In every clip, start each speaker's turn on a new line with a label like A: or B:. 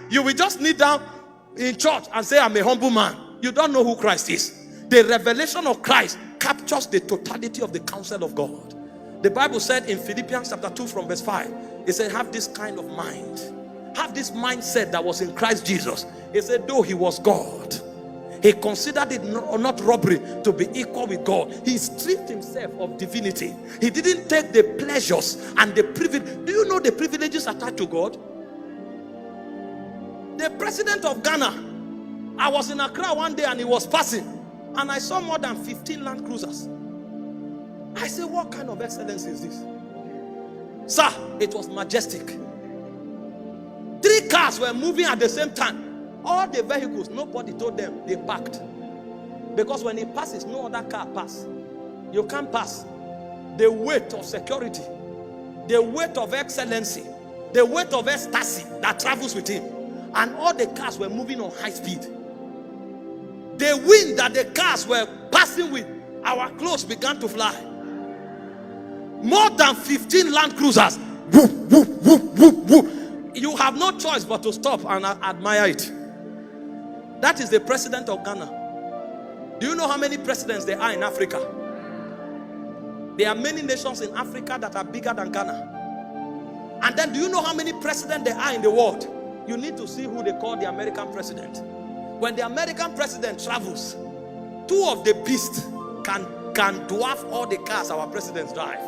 A: You will just kneel down in church and say, I'm a humble man. You don't know who Christ is. The revelation of Christ captures the totality of the counsel of God. The Bible said in Philippians chapter 2 from verse 5, it said, have this kind of mind. Have this mindset that was in Christ Jesus. He said, though he was God, he considered it not robbery to be equal with God. He stripped himself of divinity. He didn't take the pleasures and the privilege. Do you know the privileges attached to God? The president of Ghana, I was in Accra one day and he was passing, and I saw more than 15 Land Cruisers. I said, what kind of excellence is this? Sir, it was majestic. 3 cars were moving at the same time. All the vehicles, nobody told them, they parked. Because when he passes, no other car pass. You can't pass. The weight of security, the weight of excellency, the weight of ecstasy that travels with him. And all the cars were moving on high speed. The wind that the cars were passing with, our clothes began to fly. More than 15 Land Cruisers. Whoop, whoop, whoop, whoop, whoop. You have no choice but to stop and admire it. That is the president of Ghana. Do you know how many presidents there are in Africa? There are many nations in Africa that are bigger than Ghana. And then do you know how many presidents there are in the world? You need to see who they call the American president. When the American president travels, 2 of the beasts can dwarf all the cars our presidents drive.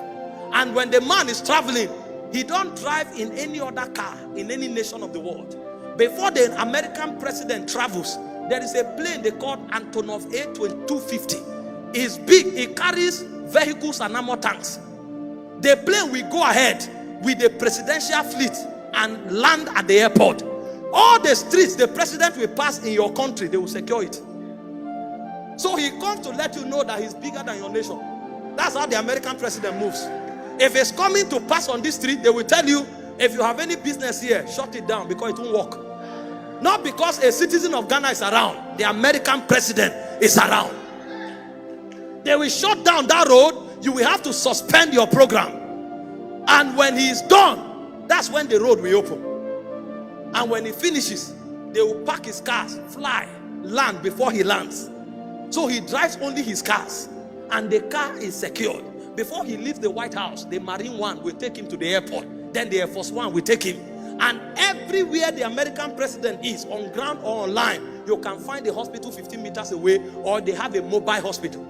A: And when the man is traveling, he don't drive in any other car in any nation of the world. Before the American president travels, there is a plane they call Antonov A250. It's big. It carries vehicles and armor tanks. The plane will go ahead with the presidential fleet and land at the airport. All the streets the president will pass in your country, they will secure it. So he comes to let you know that he's bigger than your nation. That's how the American president moves. If he's coming to pass on this street, they will tell you, if you have any business here, shut it down because it won't work. Not because a citizen of Ghana is around, the American president is around. They will shut down that road. You will have to suspend your program. And when he is done, that's when the road will open. And when he finishes, they will park his cars, fly, land before he lands. So he drives only his cars, and the car is secured. Before he leaves the White House, the Marine One will take him to the airport. Then the Air Force One will take him. And everywhere the American president is, on ground or online, you can find a hospital 15 meters away, or they have a mobile hospital.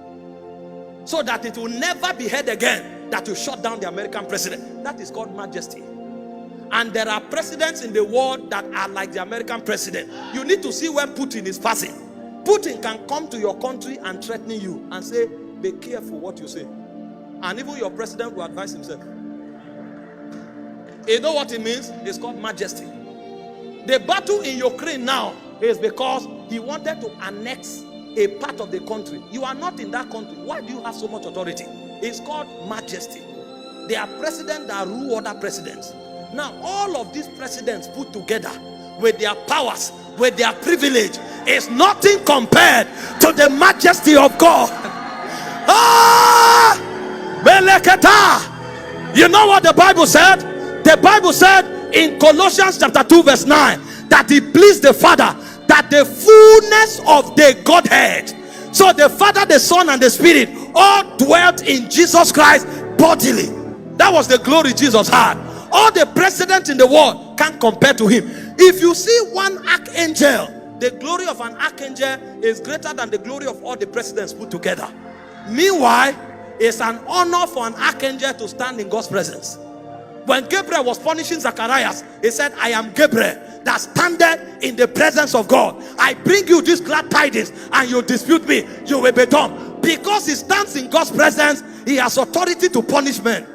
A: So that it will never be heard again that you shut down the American president. That is called majesty. And there are presidents in the world that are like the American president. You need to see when Putin is passing. Putin can come to your country and threaten you and say, be careful what you say. And even your president will advise himself. You know what it means? It's called majesty. The battle in Ukraine now is because he wanted to annex a part of the country. You are not in that country. Why do you have so much authority? It's called majesty. There are presidents that rule other presidents. Now, all of these presidents put together with their powers, with their privilege, is nothing compared to the majesty of God. Ah! Beleketa! You know what the Bible said? The Bible said in Colossians chapter 2 verse 9 that it pleased the Father that the fullness of the Godhead, so the Father, the Son, and the Spirit all dwelt in Jesus Christ bodily. That was the glory Jesus had. All the presidents in the world can't compare to him. If you see one archangel, the glory of an archangel is greater than the glory of all the presidents put together. Meanwhile, it's an honor for an archangel to stand in God's presence. When Gabriel was punishing Zacharias, he said, I am Gabriel that standeth in the presence of God. I bring you this glad tidings, and you dispute me, you will be dumb. Because he stands in God's presence, he has authority to punish men.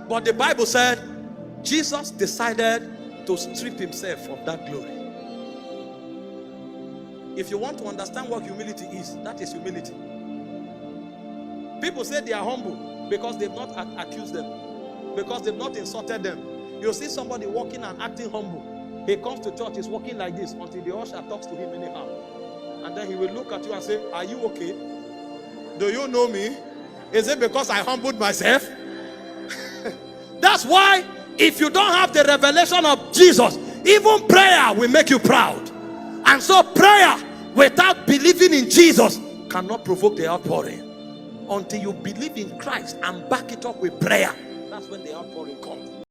A: But the Bible said Jesus decided to strip himself of that glory. If you want to understand what humility is, that is humility. People say they are humble because they've not accused them, because they've not insulted them. You see somebody walking and acting humble. He comes to church, he's walking like this until the usher talks to him anyhow. And then he will look at you and say, are you okay? Do you know me? Is it because I humbled myself? That's why if you don't have the revelation of Jesus, Even prayer will make you proud. And so prayer without believing in Jesus cannot provoke the outpouring. Until you believe in Christ and back it up with prayer, that's when the outpouring comes.